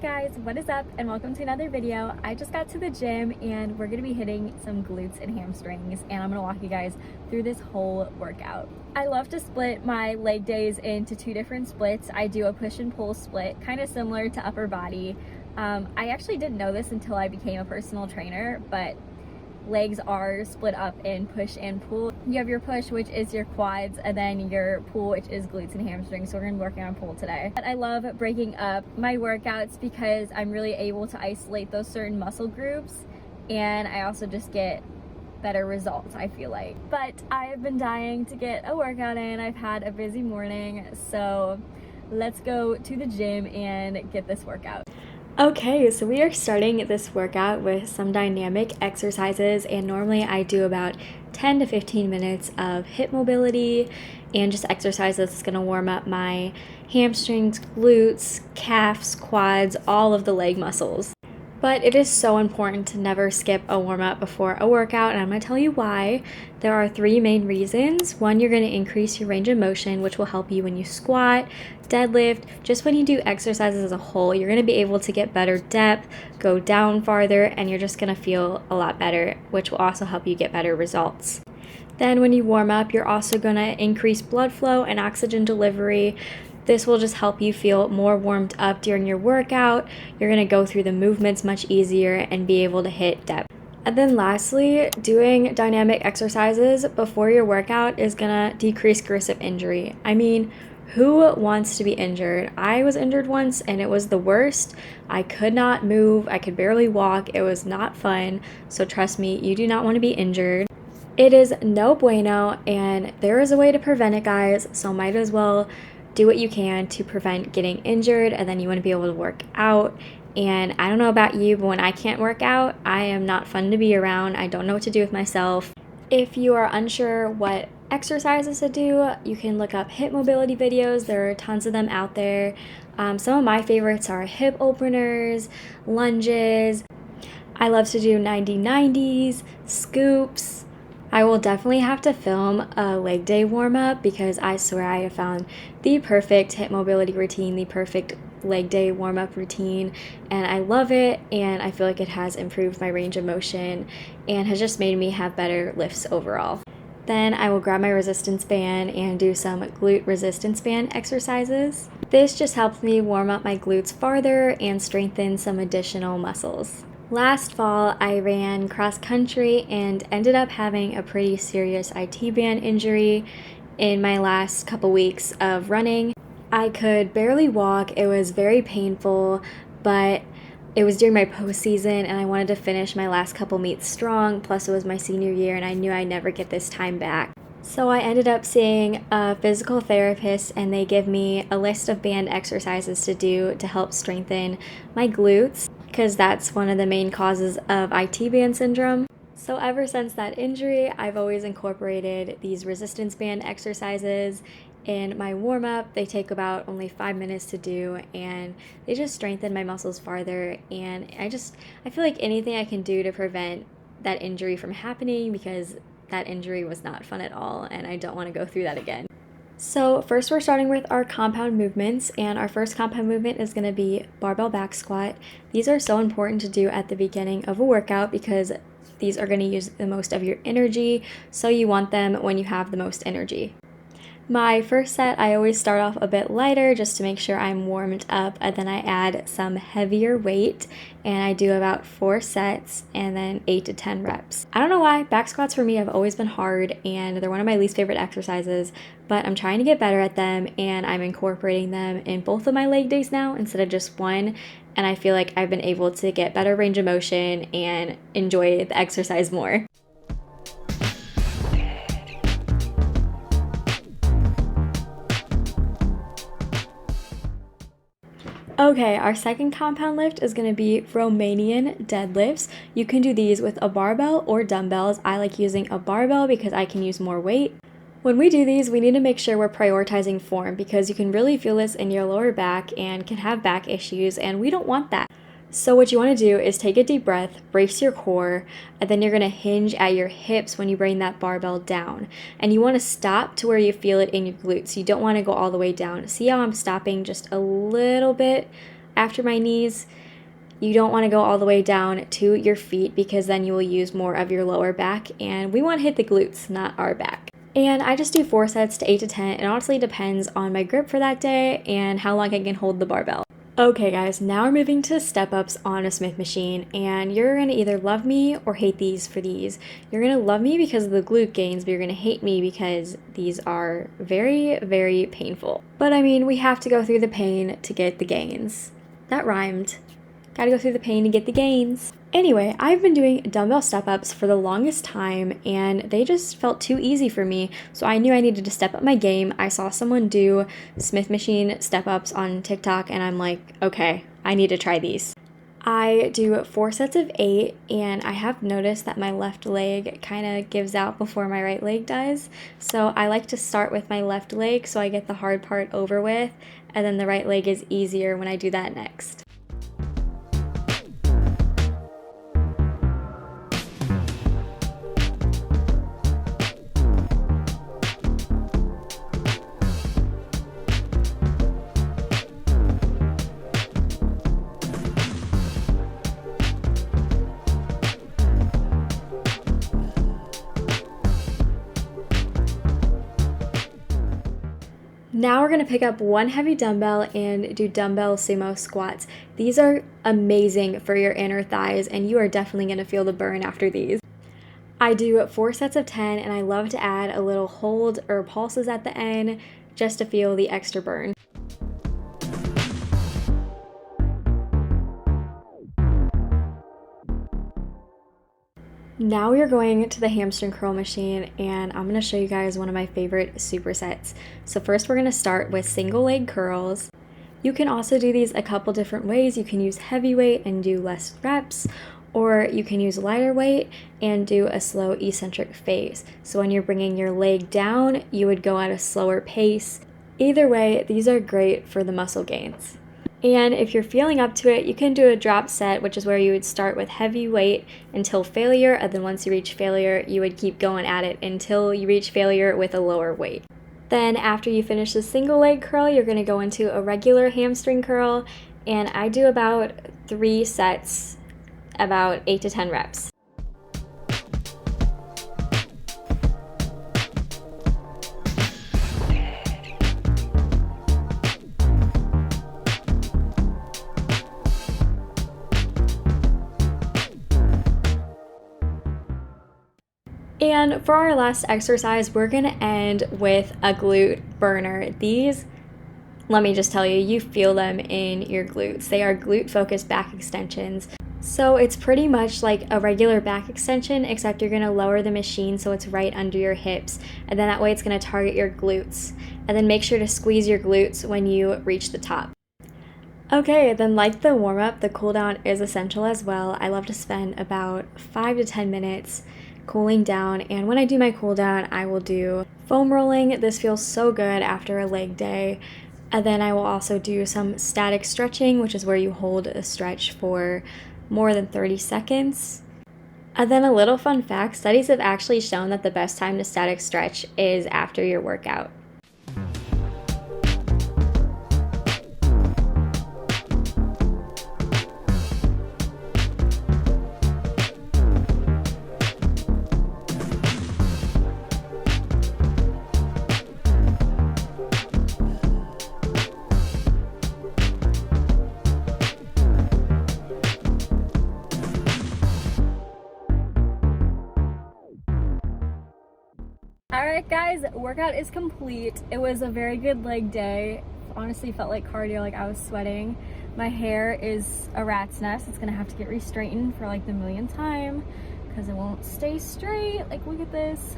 guys, what is up and welcome to another video. I just got to the gym and we're gonna be hitting some glutes and hamstrings, and I'm gonna walk you guys through this whole workout. I love to split my leg days into two different splits. I do a push and pull split, kind of similar to upper body. I actually didn't know this until I became a personal trainer, but legs are split up in push and pull. You have your push, which is your quads, and then your pull, which is glutes and hamstrings. So we're gonna be working on pull today. But I love breaking up my workouts because I'm really able to isolate those certain muscle groups, and I also just get better results, I feel like. But I have been dying to get a workout in. I've had a busy morning, so let's go to the gym and get this workout. Okay, so we are starting this workout with some dynamic exercises, and normally I do about 10 to 15 minutes of hip mobility and just exercises that's going to warm up my hamstrings, glutes, calves, quads, all of the leg muscles. But it is so important to never skip a warm-up before a workout, and I'm going to tell you why. There are three main reasons. One, you're going to increase your range of motion, which will help you when you squat, deadlift, just when you do exercises as a whole. You're going to be able to get better depth, go down farther, and you're just going to feel a lot better, which will also help you get better results. Then when you warm up, you're also going to increase blood flow and oxygen delivery. This will just help you feel more warmed up during your workout. You're going to go through the movements much easier and be able to hit depth. And then lastly, doing dynamic exercises before your workout is going to decrease risk of injury. I mean, who wants to be injured? I was injured once and it was the worst. I could not move. I could barely walk. It was not fun. So trust me, you do not want to be injured. It is no bueno, and there is a way to prevent it, guys. So might as well do what you can to prevent getting injured, and then you want to be able to work out. And I don't know about you, but when I can't work out, I am not fun to be around. I don't know what to do with myself. If you are unsure what exercises to do, you can look up hip mobility videos. There are tons of them out there. Some of my favorites are hip openers, lunges. I love to do 90-90s, scoops. I will definitely have to film a leg day warm-up because I swear I have found the perfect hip mobility routine, the perfect leg day warm-up routine, and I love it, and I feel like it has improved my range of motion and has just made me have better lifts overall. Then I will grab my resistance band and do some glute resistance band exercises. This just helps me warm up my glutes farther and strengthen some additional muscles. Last fall, I ran cross country and ended up having a pretty serious IT band injury in my last couple weeks of running. I could barely walk. It was very painful, but it was during my postseason and I wanted to finish my last couple meets strong. Plus it was my senior year and I knew I'd never get this time back. So I ended up seeing a physical therapist, and they give me a list of band exercises to do to help strengthen my glutes, because that's one of the main causes of IT band syndrome. So ever since that injury, I've always incorporated these resistance band exercises in my warm-up. They take about only 5 minutes to do, and they just strengthen my muscles farther, and I feel like anything I can do to prevent that injury from happening, because that injury was not fun at all and I don't want to go through that again. So first we're starting with our compound movements, and our first compound movement is going to be barbell back squat. These are so important to do at the beginning of a workout because these are going to use the most of your energy, so you want them when you have the most energy. My first set, I always start off a bit lighter just to make sure I'm warmed up, and then I add some heavier weight, and I do about 4 sets and then 8 to 10 reps. I don't know why, back squats for me have always been hard and they're one of my least favorite exercises, but I'm trying to get better at them, and I'm incorporating them in both of my leg days now instead of just one, and I feel like I've been able to get better range of motion and enjoy the exercise more. Okay, our second compound lift is going to be Romanian deadlifts. You can do these with a barbell or dumbbells. I like using a barbell because I can use more weight. When we do these, we need to make sure we're prioritizing form because you can really feel this in your lower back and can have back issues, and we don't want that. So what you want to do is take a deep breath, brace your core, and then you're going to hinge at your hips when you bring that barbell down. And you want to stop to where you feel it in your glutes. You don't want to go all the way down. See how I'm stopping just a little bit after my knees. You don't want to go all the way down to your feet because then you will use more of your lower back, and we want to hit the glutes, not our back. And I just do 4 sets to 8 to 10. It honestly depends on my grip for that day and how long I can hold the barbell. Okay guys, now we're moving to step ups on a Smith machine, and you're gonna either love me or hate these for these. You're gonna love me because of the glute gains, but you're gonna hate me because these are very, very painful. But I mean, we have to go through the pain to get the gains. That rhymed. Gotta go through the pain to get the gains. Anyway, I've been doing dumbbell step-ups for the longest time, and they just felt too easy for me, so I knew I needed to step up my game. I saw someone do Smith machine step-ups on TikTok, and I'm like, okay, I need to try these. I do 4 sets of 8, and I have noticed that my left leg kind of gives out before my right leg does, so I like to start with my left leg so I get the hard part over with, and then the right leg is easier when I do that next. Now we're going to pick up one heavy dumbbell and do dumbbell sumo squats. These are amazing for your inner thighs, and you are definitely going to feel the burn after these. I do 4 sets of 10, and I love to add a little hold or pulses at the end just to feel the extra burn. Now we are going to the hamstring curl machine, and I'm going to show you guys one of my favorite supersets. So first we're going to start with single leg curls. You can also do these a couple different ways. You can use heavy weight and do less reps, or you can use lighter weight and do a slow eccentric phase. So when you're bringing your leg down, you would go at a slower pace. Either way, these are great for the muscle gains. And if you're feeling up to it, you can do a drop set, which is where you would start with heavy weight until failure, and then once you reach failure, you would keep going at it until you reach failure with a lower weight. Then after you finish the single leg curl, you're going to go into a regular hamstring curl, and I do about 3 sets, about 8 to 10 reps. And for our last exercise, we're going to end with a glute burner. These, let me just tell you, you feel them in your glutes. They are glute-focused back extensions. So it's pretty much like a regular back extension, except you're going to lower the machine so it's right under your hips. And then that way it's going to target your glutes. And then make sure to squeeze your glutes when you reach the top. Okay, then like the warm-up, the cool down is essential as well. I love to spend about 5 to 10 minutes cooling down, and when I do my cool down, I will do foam rolling. This feels so good after a leg day. And then I will also do some static stretching, which is where you hold a stretch for more than 30 seconds. And then a little fun fact, studies have actually shown that the best time to static stretch is after your workout. Alright guys, workout is complete. It was a very good leg day. Honestly felt like cardio, like I was sweating. My hair is a rat's nest. It's gonna have to get re-straightened for like the millionth time because it won't stay straight. Like look at this.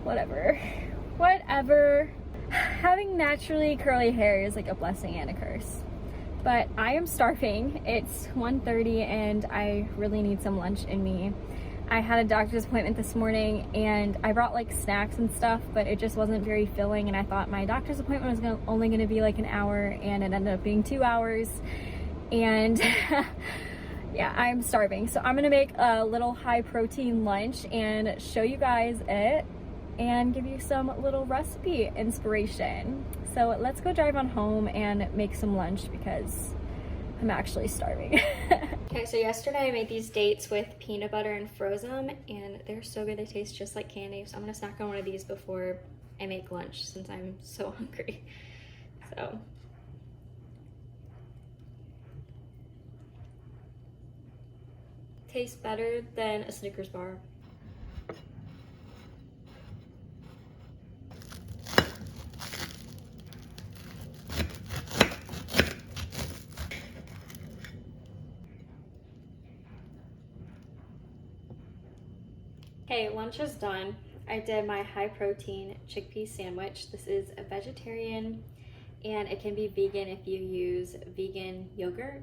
Whatever. Having naturally curly hair is like a blessing and a curse. But I am starving. It's 1:30 and I really need some lunch in me. I had a doctor's appointment this morning and I brought like snacks and stuff, but it just wasn't very filling, and I thought my doctor's appointment was only going to be like an hour, and it ended up being 2 hours. And yeah, I'm starving. So I'm going to make a little high protein lunch and show you guys it. and give you some little recipe inspiration. So let's go drive on home and make some lunch because I'm actually starving. Okay, so yesterday I made these dates with peanut butter and froze them, and they're so good. They taste just like candy. So I'm gonna snack on one of these before I make lunch since I'm so hungry. So. Tastes better than a Snickers bar. Okay, lunch is done. I did my high protein chickpea sandwich. This is a vegetarian and it can be vegan if you use vegan yogurt,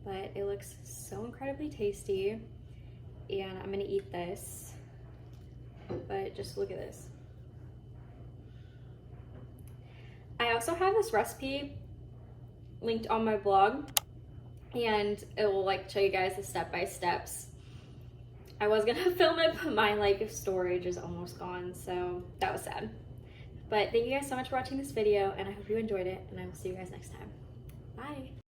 but it looks so incredibly tasty and I'm gonna eat this, but just look at this. I also have this recipe linked on my blog and it will like show you guys the step-by-steps. I was gonna film it, but my like storage is almost gone, so that was sad. But thank you guys so much for watching this video and I hope you enjoyed it and I will see you guys next time. Bye.